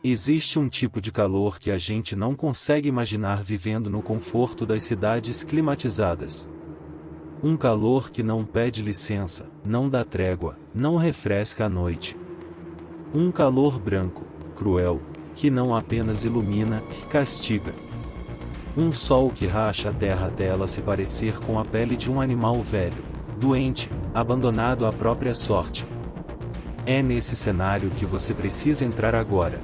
Existe um tipo de calor que a gente não consegue imaginar vivendo no conforto das cidades climatizadas. Um calor que não pede licença, não dá trégua, não refresca a noite. Um calor branco, cruel, que não apenas ilumina, castiga. Um sol que racha a terra até ela se parecer com a pele de um animal velho, doente, abandonado à própria sorte. É nesse cenário que você precisa entrar agora.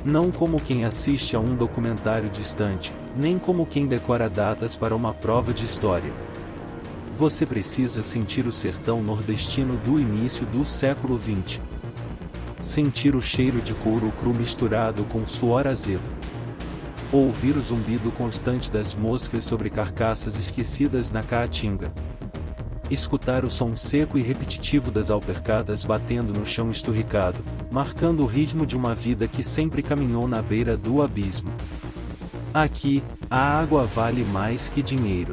Não como quem assiste a um documentário distante, nem como quem decora datas para uma prova de história. Você precisa sentir o sertão nordestino do início do século XX. Sentir o cheiro de couro cru misturado com suor azedo. Ouvir o zumbido constante das moscas sobre carcaças esquecidas na caatinga. Escutar o som seco e repetitivo das alpercadas batendo no chão esturricado, marcando o ritmo de uma vida que sempre caminhou na beira do abismo. Aqui, a água vale mais que dinheiro.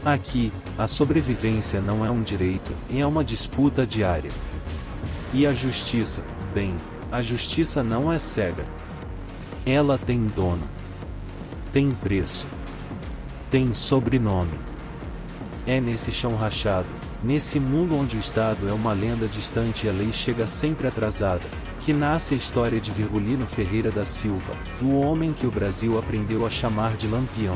Aqui, a sobrevivência não é um direito, é uma disputa diária. E a justiça, bem, a justiça não é cega. Ela tem dono. Tem preço. Tem sobrenome. É nesse chão rachado, nesse mundo onde o Estado é uma lenda distante e a lei chega sempre atrasada, que nasce a história de Virgulino Ferreira da Silva, o homem que o Brasil aprendeu a chamar de Lampião.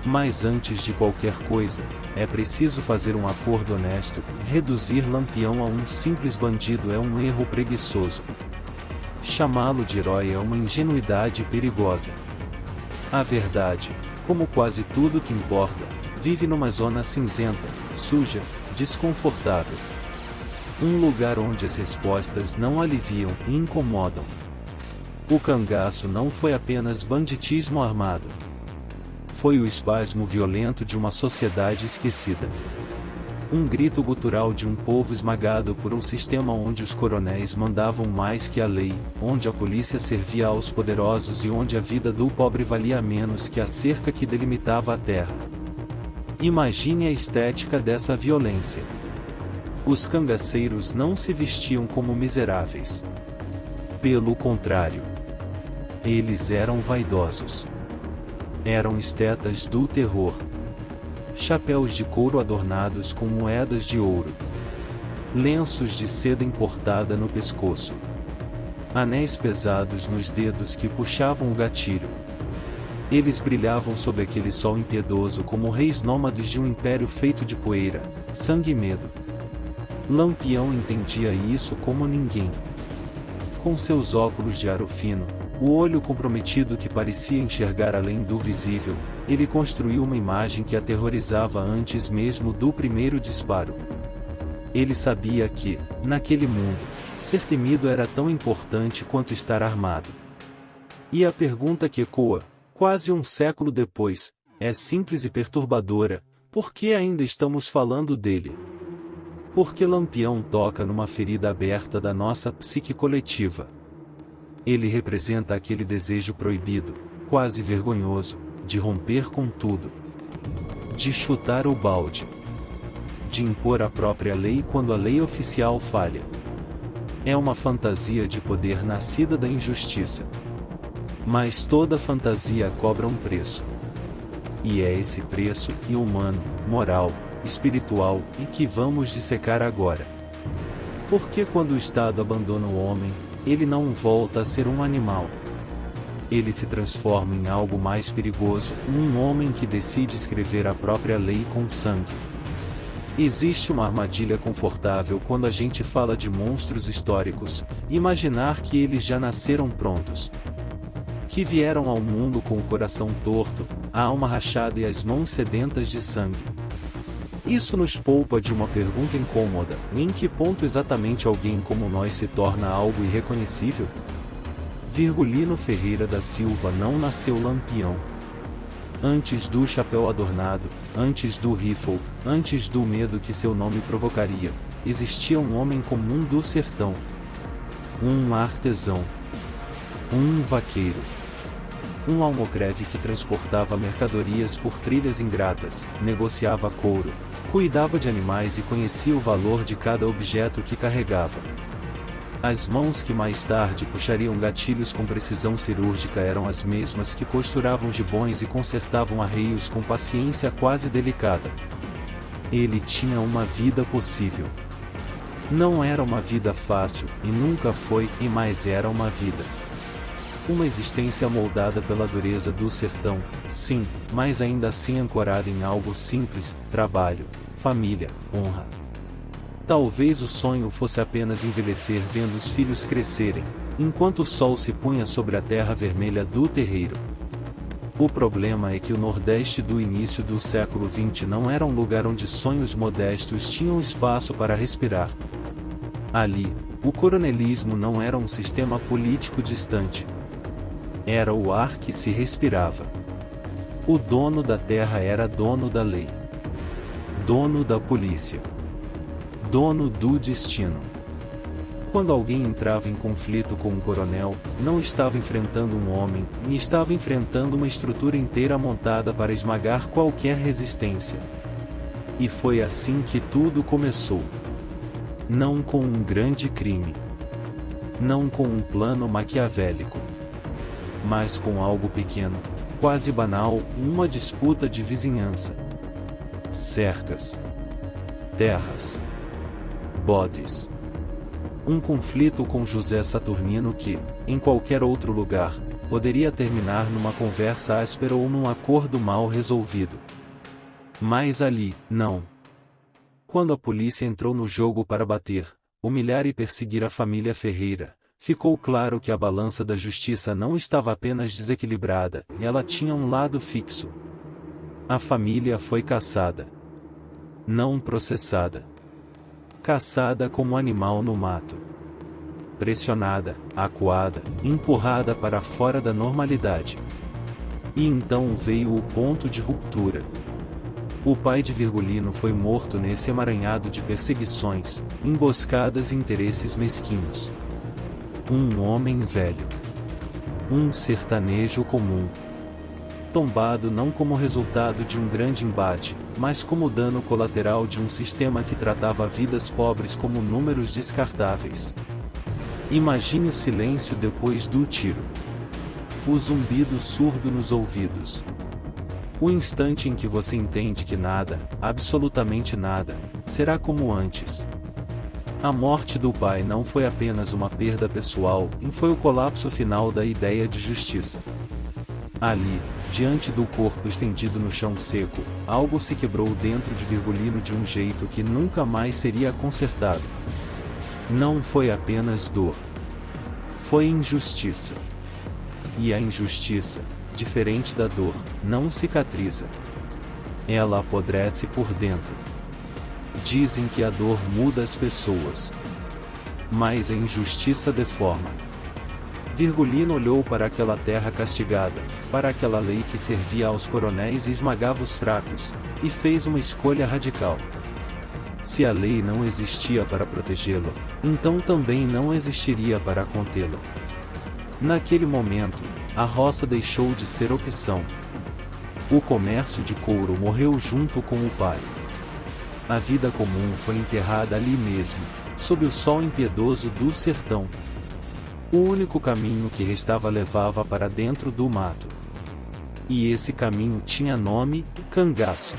Mas antes de qualquer coisa, é preciso fazer um acordo honesto. Reduzir Lampião a um simples bandido é um erro preguiçoso. Chamá-lo de herói é uma ingenuidade perigosa. A verdade, como quase tudo que importa, vive numa zona cinzenta, suja, desconfortável. Um lugar onde as respostas não aliviam e incomodam. O cangaço não foi apenas banditismo armado. Foi o espasmo violento de uma sociedade esquecida. Um grito gutural de um povo esmagado por um sistema onde os coronéis mandavam mais que a lei, onde a polícia servia aos poderosos e onde a vida do pobre valia menos que a cerca que delimitava a terra. Imagine a estética dessa violência. Os cangaceiros não se vestiam como miseráveis. Pelo contrário. Eles eram vaidosos. Eram estetas do terror. Chapéus de couro adornados com moedas de ouro. Lenços de seda importada no pescoço. Anéis pesados nos dedos que puxavam o gatilho. Eles brilhavam sob aquele sol impiedoso como reis nômades de um império feito de poeira, sangue e medo. Lampião entendia isso como ninguém. Com seus óculos de aro fino, o olho comprometido que parecia enxergar além do visível, ele construiu uma imagem que aterrorizava antes mesmo do primeiro disparo. Ele sabia que, naquele mundo, ser temido era tão importante quanto estar armado. E a pergunta que ecoa, quase um século depois, é simples e perturbadora: por que ainda estamos falando dele? Porque Lampião toca numa ferida aberta da nossa psique coletiva. Ele representa aquele desejo proibido, quase vergonhoso, de romper com tudo. De chutar o balde. De impor a própria lei quando a lei oficial falha. É uma fantasia de poder nascida da injustiça. Mas toda fantasia cobra um preço. E é esse preço, humano, moral, espiritual, e que vamos dissecar agora. Porque quando o Estado abandona o homem, ele não volta a ser um animal. Ele se transforma em algo mais perigoso, um homem que decide escrever a própria lei com sangue. Existe uma armadilha confortável quando a gente fala de monstros históricos, imaginar que eles já nasceram prontos. Que vieram ao mundo com o coração torto, a alma rachada e as mãos sedentas de sangue. Isso nos poupa de uma pergunta incômoda: em que ponto exatamente alguém como nós se torna algo irreconhecível? Virgulino Ferreira da Silva não nasceu Lampião. Antes do chapéu adornado, antes do rifle, antes do medo que seu nome provocaria, existia um homem comum do sertão. Um artesão. Um vaqueiro. Um almocreve que transportava mercadorias por trilhas ingratas, negociava couro, cuidava de animais e conhecia o valor de cada objeto que carregava. As mãos que mais tarde puxariam gatilhos com precisão cirúrgica eram as mesmas que costuravam gibões e consertavam arreios com paciência quase delicada. Ele tinha uma vida possível. Não era uma vida fácil, e nunca foi, mas era uma vida. Uma existência moldada pela dureza do sertão, sim, mas ainda assim ancorada em algo simples: trabalho, família, honra. Talvez o sonho fosse apenas envelhecer vendo os filhos crescerem, enquanto o sol se punha sobre a terra vermelha do terreiro. O problema é que o Nordeste do início do século XX não era um lugar onde sonhos modestos tinham espaço para respirar. Ali, o coronelismo não era um sistema político distante. Era o ar que se respirava. O dono da terra era dono da lei. Dono da polícia. Dono do destino. Quando alguém entrava em conflito com um coronel, não estava enfrentando um homem, e estava enfrentando uma estrutura inteira montada para esmagar qualquer resistência. E foi assim que tudo começou. Não com um grande crime. Não com um plano maquiavélico. Mas com algo pequeno, quase banal, uma disputa de vizinhança. Cercas. Terras. Bodes. Um conflito com José Saturnino que, em qualquer outro lugar, poderia terminar numa conversa áspera ou num acordo mal resolvido. Mas ali, não. Quando a polícia entrou no jogo para bater, humilhar e perseguir a família Ferreira, ficou claro que a balança da justiça não estava apenas desequilibrada, e ela tinha um lado fixo. A família foi caçada. Não processada. Caçada como animal no mato. Pressionada, acuada, empurrada para fora da normalidade. E então veio o ponto de ruptura. O pai de Virgulino foi morto nesse emaranhado de perseguições, emboscadas e interesses mesquinhos. Um homem velho. Um sertanejo comum. Tombado não como resultado de um grande embate, mas como dano colateral de um sistema que tratava vidas pobres como números descartáveis. Imagine o silêncio depois do tiro. O zumbido surdo nos ouvidos. O instante em que você entende que nada, absolutamente nada, será como antes. A morte do pai não foi apenas uma perda pessoal, foi o colapso final da ideia de justiça. Ali, diante do corpo estendido no chão seco, algo se quebrou dentro de Virgulino de um jeito que nunca mais seria consertado. Não foi apenas dor. Foi injustiça. E a injustiça, diferente da dor, não cicatriza. Ela apodrece por dentro. Dizem que a dor muda as pessoas. Mas a injustiça deforma. Virgulino olhou para aquela terra castigada, para aquela lei que servia aos coronéis e esmagava os fracos, e fez uma escolha radical. Se a lei não existia para protegê-lo, então também não existiria para contê-lo. Naquele momento, a roça deixou de ser opção. O comércio de couro morreu junto com o pai. A vida comum foi enterrada ali mesmo, sob o sol impiedoso do sertão. O único caminho que restava levava para dentro do mato. E esse caminho tinha nome: cangaço.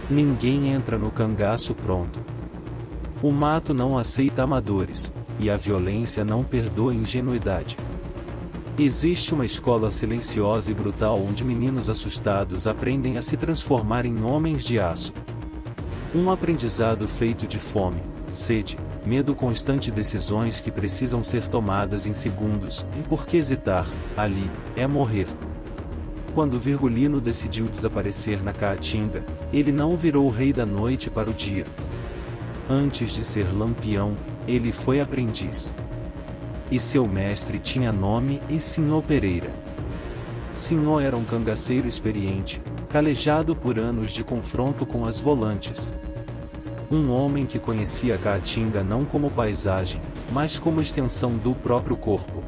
Ninguém entra no cangaço pronto. O mato não aceita amadores, e a violência não perdoa ingenuidade. Existe uma escola silenciosa e brutal onde meninos assustados aprendem a se transformar em homens de aço. Um aprendizado feito de fome, sede, medo constante, decisões que precisam ser tomadas em segundos, e por que hesitar, ali, é morrer. Quando Virgulino decidiu desaparecer na Caatinga, ele não virou o rei da noite para o dia. Antes de ser lampião, ele foi aprendiz. E seu mestre tinha nome: e Sinhô Pereira. Sinhô era um cangaceiro experiente, calejado por anos de confronto com as volantes. Um homem que conhecia a Caatinga não como paisagem, mas como extensão do próprio corpo.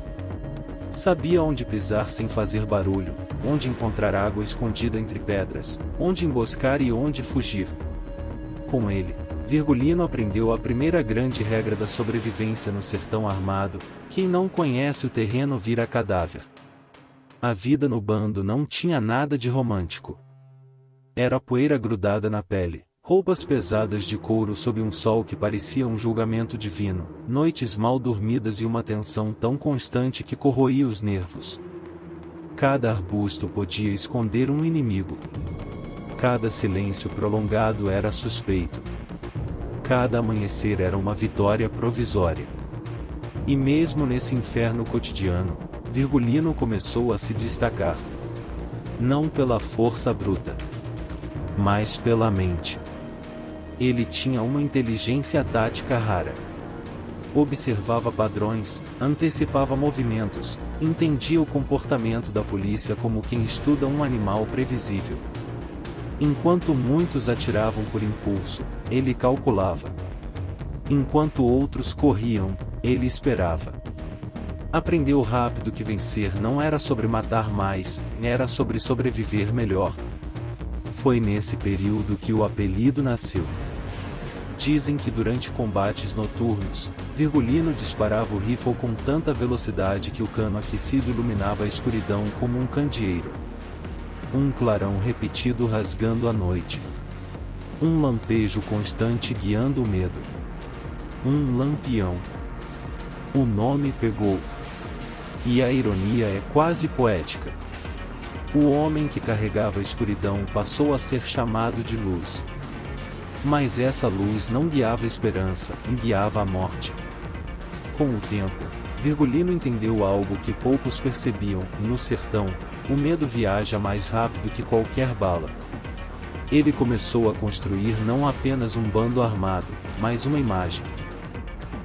Sabia onde pisar sem fazer barulho, onde encontrar água escondida entre pedras, onde emboscar e onde fugir. Com ele, Virgulino aprendeu a primeira grande regra da sobrevivência no sertão armado: quem não conhece o terreno vira cadáver. A vida no bando não tinha nada de romântico. Era poeira grudada na pele, roupas pesadas de couro sob um sol que parecia um julgamento divino, noites mal dormidas e uma tensão tão constante que corroía os nervos. Cada arbusto podia esconder um inimigo. Cada silêncio prolongado era suspeito. Cada amanhecer era uma vitória provisória. E mesmo nesse inferno cotidiano, Virgulino começou a se destacar. Não pela força bruta, mas pela mente. Ele tinha uma inteligência tática rara. Observava padrões, antecipava movimentos, entendia o comportamento da polícia como quem estuda um animal previsível. Enquanto muitos atiravam por impulso, ele calculava. Enquanto outros corriam, ele esperava. Aprendeu rápido que vencer não era sobre matar mais, era sobre sobreviver melhor. Foi nesse período que o apelido nasceu. Dizem que durante combates noturnos, Virgulino disparava o rifle com tanta velocidade que o cano aquecido iluminava a escuridão como um candeeiro. Um clarão repetido rasgando a noite. Um lampejo constante guiando o medo. Um lampião. O nome pegou. E a ironia é quase poética. O homem que carregava a escuridão passou a ser chamado de luz. Mas essa luz não guiava a esperança, guiava a morte. Com o tempo, Virgulino entendeu algo que poucos percebiam: no sertão, o medo viaja mais rápido que qualquer bala. Ele começou a construir não apenas um bando armado, mas uma imagem.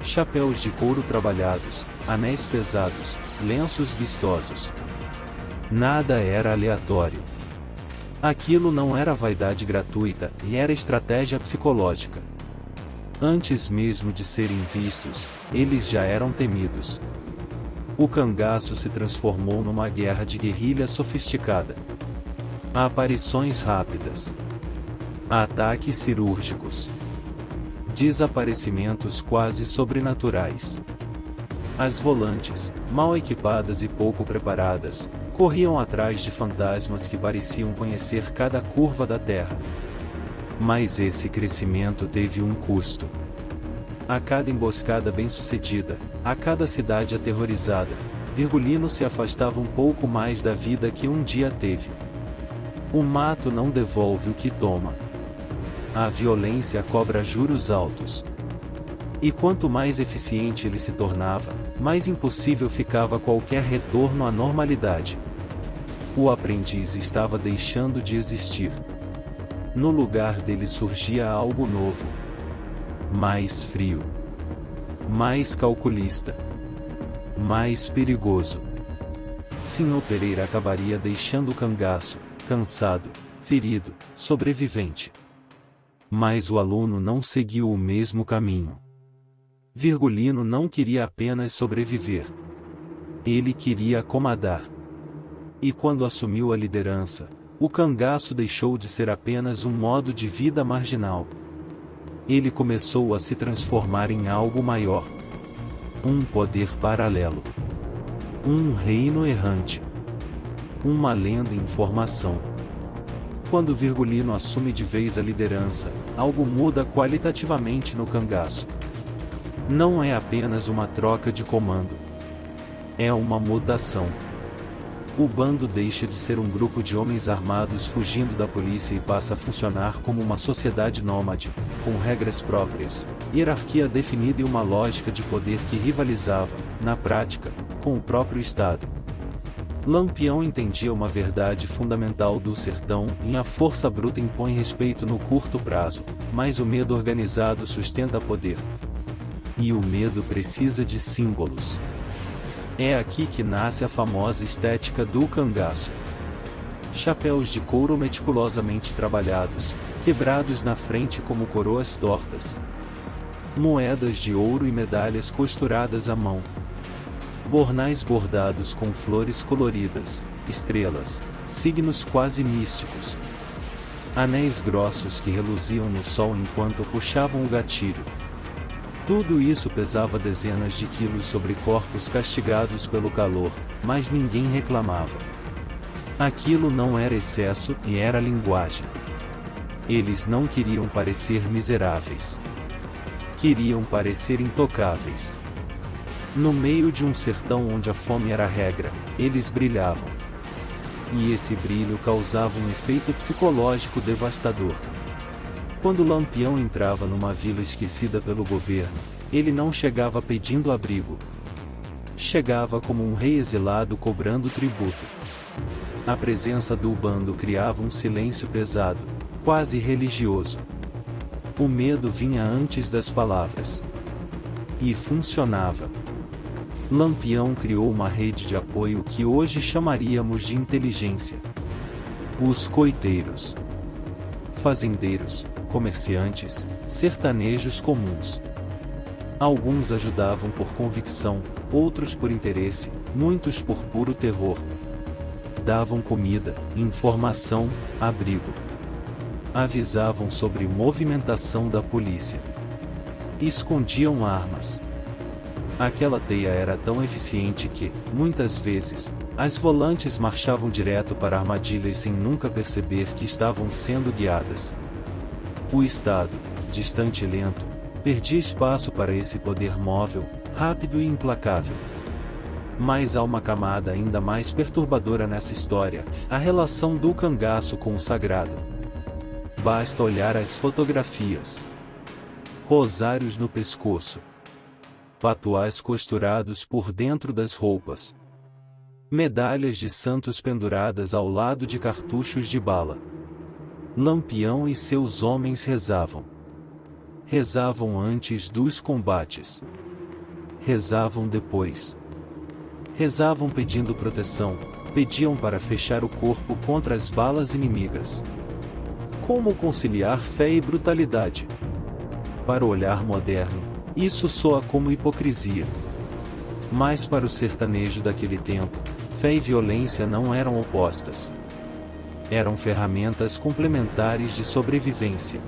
Chapéus de couro trabalhados, anéis pesados, lenços vistosos. Nada era aleatório. Aquilo não era vaidade gratuita, e era estratégia psicológica. Antes mesmo de serem vistos, eles já eram temidos. O cangaço se transformou numa guerra de guerrilha sofisticada. Aparições rápidas. Ataques cirúrgicos. Desaparecimentos quase sobrenaturais. As volantes, mal equipadas e pouco preparadas, corriam atrás de fantasmas que pareciam conhecer cada curva da terra. Mas esse crescimento teve um custo. A cada emboscada bem-sucedida, a cada cidade aterrorizada, Virgulino se afastava um pouco mais da vida que um dia teve. O mato não devolve o que toma. A violência cobra juros altos. E quanto mais eficiente ele se tornava, mais impossível ficava qualquer retorno à normalidade. O aprendiz estava deixando de existir. No lugar dele surgia algo novo. Mais frio. Mais calculista. Mais perigoso. Sinhô Pereira acabaria deixando o cangaço, cansado, ferido, sobrevivente. Mas o aluno não seguiu o mesmo caminho. Virgulino não queria apenas sobreviver. Ele queria comandar. E quando assumiu a liderança, o cangaço deixou de ser apenas um modo de vida marginal. Ele começou a se transformar em algo maior. Um poder paralelo. Um reino errante. Uma lenda em formação. Quando Virgulino assume de vez a liderança, algo muda qualitativamente no cangaço. Não é apenas uma troca de comando. É uma mutação. O bando deixa de ser um grupo de homens armados fugindo da polícia e passa a funcionar como uma sociedade nômade, com regras próprias, hierarquia definida e uma lógica de poder que rivalizava, na prática, com o próprio Estado. Lampião entendia uma verdade fundamental do sertão: a força bruta impõe respeito no curto prazo, mas o medo organizado sustenta poder. E o medo precisa de símbolos. É aqui que nasce a famosa estética do cangaço. Chapéus de couro meticulosamente trabalhados, quebrados na frente como coroas tortas. Moedas de ouro e medalhas costuradas à mão. Bornais bordados com flores coloridas, estrelas, signos quase místicos. Anéis grossos que reluziam no sol enquanto puxavam o gatilho. Tudo isso pesava dezenas de quilos sobre corpos castigados pelo calor, mas ninguém reclamava. Aquilo não era excesso, e era linguagem. Eles não queriam parecer miseráveis. Queriam parecer intocáveis. No meio de um sertão onde a fome era a regra, eles brilhavam. E esse brilho causava um efeito psicológico devastador. Quando Lampião entrava numa vila esquecida pelo governo, ele não chegava pedindo abrigo. Chegava como um rei exilado cobrando tributo. A presença do bando criava um silêncio pesado, quase religioso. O medo vinha antes das palavras. E funcionava. Lampião criou uma rede de apoio que hoje chamaríamos de inteligência. Os coiteiros. Fazendeiros, comerciantes, sertanejos comuns. Alguns ajudavam por convicção, outros por interesse, muitos por puro terror. Davam comida, informação, abrigo. Avisavam sobre movimentação da polícia. Escondiam armas. Aquela teia era tão eficiente que, muitas vezes, as volantes marchavam direto para armadilhas sem nunca perceber que estavam sendo guiadas. O Estado, distante e lento, perdia espaço para esse poder móvel, rápido e implacável. Mas há uma camada ainda mais perturbadora nessa história, a relação do cangaço com o sagrado. Basta olhar as fotografias. Rosários no pescoço. Patuás costurados por dentro das roupas. Medalhas de santos penduradas ao lado de cartuchos de bala. Lampião e seus homens rezavam. Rezavam antes dos combates. Rezavam depois. Rezavam pedindo proteção, pediam para fechar o corpo contra as balas inimigas. Como conciliar fé e brutalidade? Para o olhar moderno, isso soa como hipocrisia. Mas para o sertanejo daquele tempo, fé e violência não eram opostas. Eram ferramentas complementares de sobrevivência.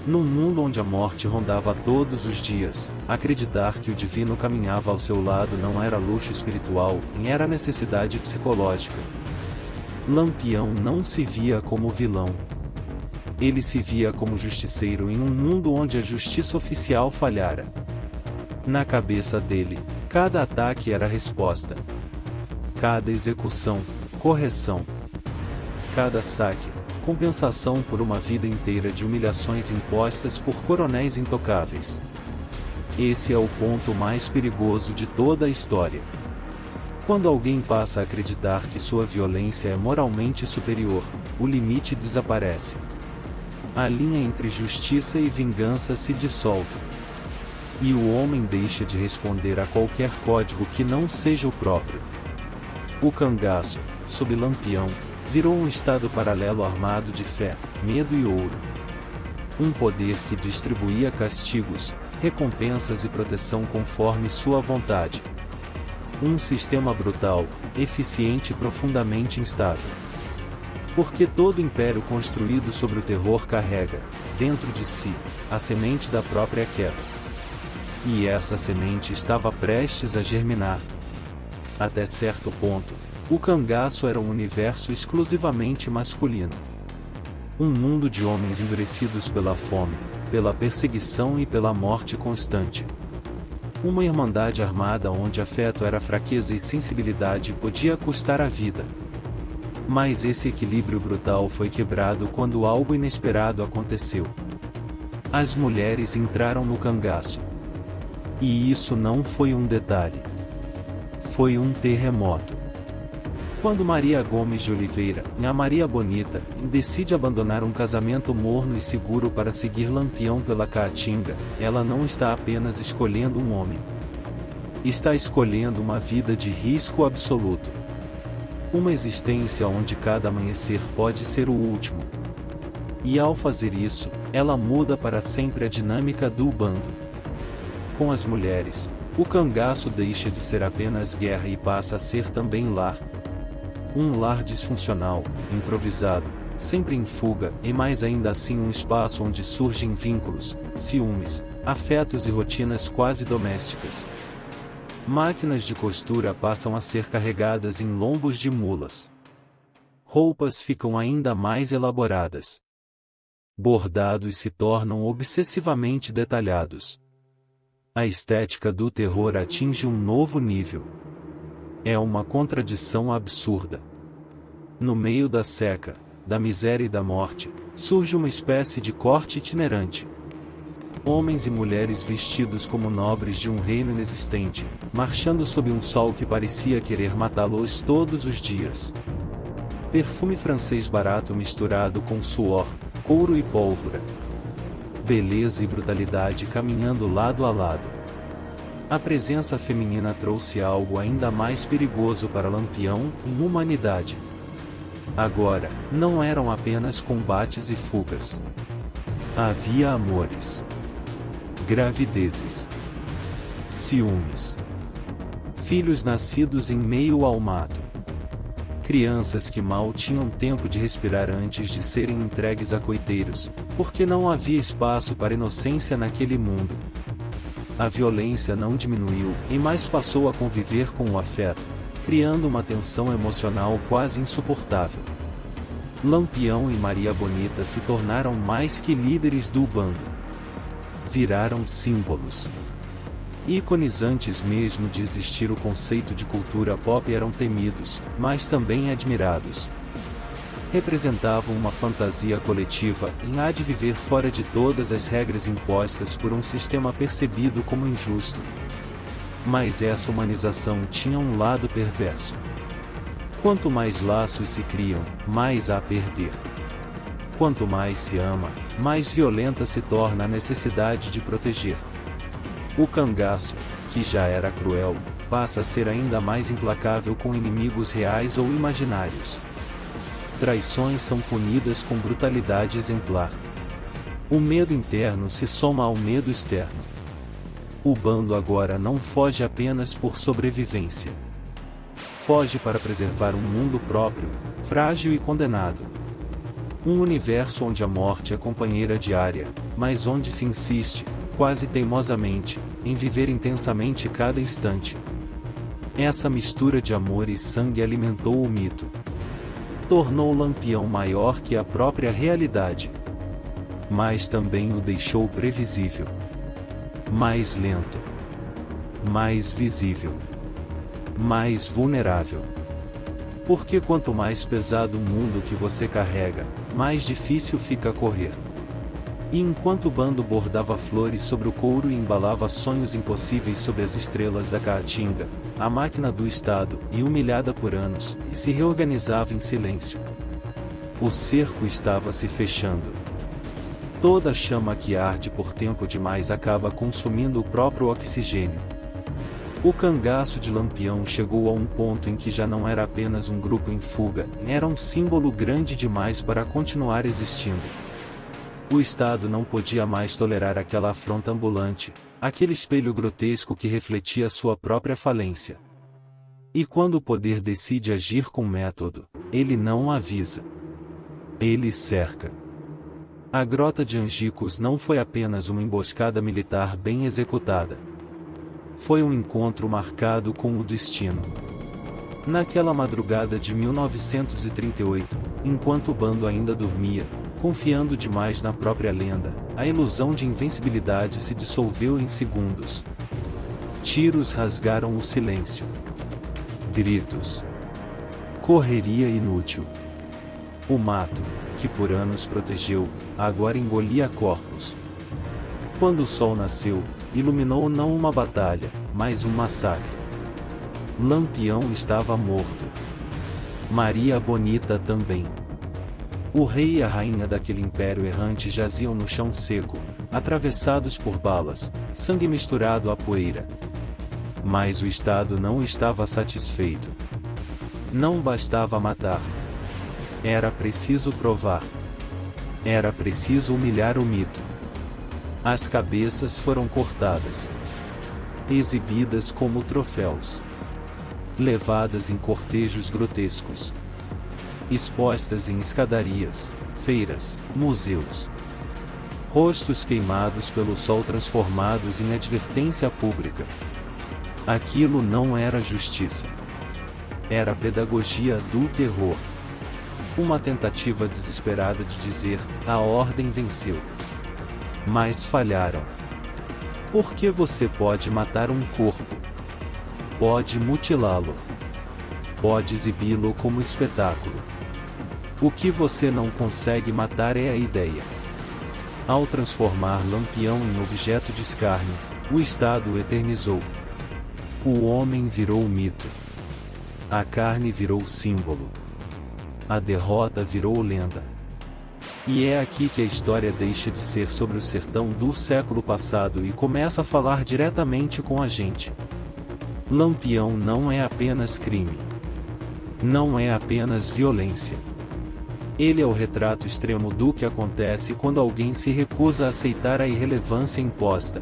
Num mundo onde a morte rondava todos os dias, acreditar que o divino caminhava ao seu lado não era luxo espiritual, era necessidade psicológica. Lampião não se via como vilão. Ele se via como justiceiro em um mundo onde a justiça oficial falhara. Na cabeça dele, cada ataque era resposta. Cada execução, correção. Cada saque, compensação por uma vida inteira de humilhações impostas por coronéis intocáveis. Esse é o ponto mais perigoso de toda a história. Quando alguém passa a acreditar que sua violência é moralmente superior, o limite desaparece. A linha entre justiça e vingança se dissolve. E o homem deixa de responder a qualquer código que não seja o próprio. O cangaço, sob Lampião, virou um estado paralelo armado de fé, medo e ouro. Um poder que distribuía castigos, recompensas e proteção conforme sua vontade. Um sistema brutal, eficiente e profundamente instável. Porque todo império construído sobre o terror carrega, dentro de si, a semente da própria queda. E essa semente estava prestes a germinar. Até certo ponto, o cangaço era um universo exclusivamente masculino. Um mundo de homens endurecidos pela fome, pela perseguição e pela morte constante. Uma irmandade armada onde afeto era fraqueza e sensibilidade podia custar a vida. Mas esse equilíbrio brutal foi quebrado quando algo inesperado aconteceu. As mulheres entraram no cangaço. E isso não foi um detalhe. Foi um terremoto. Quando Maria Gomes de Oliveira, a Maria Bonita, decide abandonar um casamento morno e seguro para seguir Lampião pela Caatinga, ela não está apenas escolhendo um homem. Está escolhendo uma vida de risco absoluto. Uma existência onde cada amanhecer pode ser o último. E ao fazer isso, ela muda para sempre a dinâmica do bando. Com as mulheres, o cangaço deixa de ser apenas guerra e passa a ser também lar. Um lar disfuncional, improvisado, sempre em fuga, e mais ainda assim um espaço onde surgem vínculos, ciúmes, afetos e rotinas quase domésticas. Máquinas de costura passam a ser carregadas em lombos de mulas. Roupas ficam ainda mais elaboradas. Bordados se tornam obsessivamente detalhados. A estética do terror atinge um novo nível. É uma contradição absurda. No meio da seca, da miséria e da morte, surge uma espécie de corte itinerante. Homens e mulheres vestidos como nobres de um reino inexistente, marchando sob um sol que parecia querer matá-los todos os dias. Perfume francês barato misturado com suor, couro e pólvora. Beleza e brutalidade caminhando lado a lado. A presença feminina trouxe algo ainda mais perigoso para Lampião e humanidade. Agora, não eram apenas combates e fugas. Havia amores, gravidezes, ciúmes, filhos nascidos em meio ao mato. Crianças que mal tinham tempo de respirar antes de serem entregues a coiteiros, porque não havia espaço para inocência naquele mundo. A violência não diminuiu, e mais passou a conviver com o afeto, criando uma tensão emocional quase insuportável. Lampião e Maria Bonita se tornaram mais que líderes do bando. Viraram símbolos. Ícones antes mesmo de existir o conceito de cultura pop eram temidos, mas também admirados. Representavam uma fantasia coletiva em há de viver fora de todas as regras impostas por um sistema percebido como injusto. Mas essa humanização tinha um lado perverso. Quanto mais laços se criam, mais há a perder. Quanto mais se ama, mais violenta se torna a necessidade de proteger. O cangaço, que já era cruel, passa a ser ainda mais implacável com inimigos reais ou imaginários. Traições são punidas com brutalidade exemplar. O medo interno se soma ao medo externo. O bando agora não foge apenas por sobrevivência. Foge para preservar um mundo próprio, frágil e condenado. Um universo onde a morte é companheira diária, mas onde se insiste, quase teimosamente, em viver intensamente cada instante. Essa mistura de amor e sangue alimentou o mito. Tornou Lampião maior que a própria realidade. Mas também o deixou previsível. Mais lento. Mais visível. Mais vulnerável. Porque quanto mais pesado o mundo que você carrega, mais difícil fica correr. E enquanto o bando bordava flores sobre o couro e embalava sonhos impossíveis sob as estrelas da Caatinga, a máquina do Estado, e humilhada por anos, se reorganizava em silêncio. O cerco estava se fechando. Toda chama que arde por tempo demais acaba consumindo o próprio oxigênio. O cangaço de Lampião chegou a um ponto em que já não era apenas um grupo em fuga, era um símbolo grande demais para continuar existindo. O Estado não podia mais tolerar aquela afronta ambulante, aquele espelho grotesco que refletia sua própria falência. E quando o poder decide agir com método, ele não avisa. Ele cerca. A Grota de Angicos não foi apenas uma emboscada militar bem executada. Foi um encontro marcado com o destino. Naquela madrugada de 1938, enquanto o bando ainda dormia, confiando demais na própria lenda, a ilusão de invencibilidade se dissolveu em segundos. Tiros rasgaram o silêncio. Gritos. Correria inútil. O mato, que por anos protegeu, agora engolia corpos. Quando o sol nasceu, iluminou não uma batalha, mas um massacre. Lampião estava morto. Maria Bonita também. O rei e a rainha daquele império errante jaziam no chão seco, atravessados por balas, sangue misturado à poeira. Mas o Estado não estava satisfeito. Não bastava matar. Era preciso provar. Era preciso humilhar o mito. As cabeças foram cortadas. Exibidas como troféus. Levadas em cortejos grotescos. expostas em escadarias, feiras, museus. Rostos queimados pelo sol transformados em advertência pública. Aquilo não era justiça. Era a pedagogia do terror. Uma tentativa desesperada de dizer, a ordem venceu. Mas falharam. Porque você pode matar um corpo. Pode mutilá-lo. Pode exibi-lo como espetáculo. O que você não consegue matar é a ideia. Ao transformar Lampião em objeto de escárnio, o Estado o eternizou. O homem virou mito. A carne virou símbolo. A derrota virou lenda. E é aqui que a história deixa de ser sobre o sertão do século passado e começa a falar diretamente com a gente. Lampião não é apenas crime. Não é apenas violência. Ele é o retrato extremo do que acontece quando alguém se recusa a aceitar a irrelevância imposta.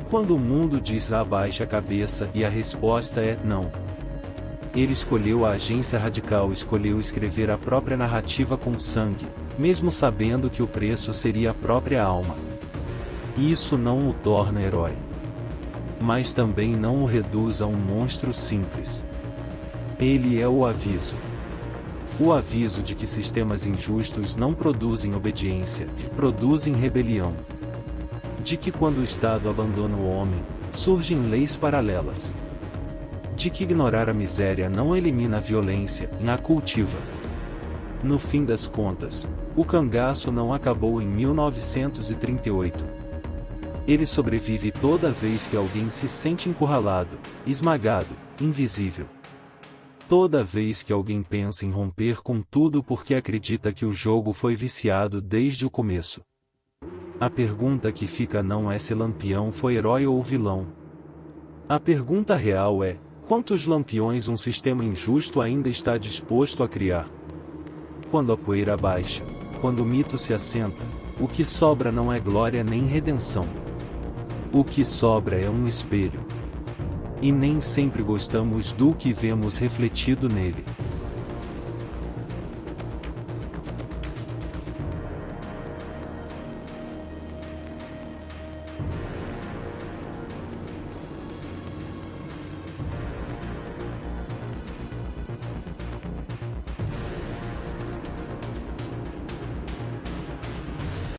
Quando o mundo diz abaixa a cabeça e a resposta é não. Ele escolheu a agência radical, escolheu escrever a própria narrativa com sangue, mesmo sabendo que o preço seria a própria alma. Isso não o torna herói. Mas também não o reduz a um monstro simples. Ele é o aviso. O aviso de que sistemas injustos não produzem obediência, produzem rebelião. De que quando o Estado abandona o homem, surgem leis paralelas. De que ignorar a miséria não elimina a violência, a cultiva. No fim das contas, o cangaço não acabou em 1938. Ele sobrevive toda vez que alguém se sente encurralado, esmagado, invisível. Toda vez que alguém pensa em romper com tudo porque acredita que o jogo foi viciado desde o começo. A pergunta que fica não é se Lampião foi herói ou vilão. A pergunta real é, quantos lampiões um sistema injusto ainda está disposto a criar? Quando a poeira baixa, quando o mito se assenta, o que sobra não é glória nem redenção. O que sobra é um espelho. E nem sempre gostamos do que vemos refletido nele.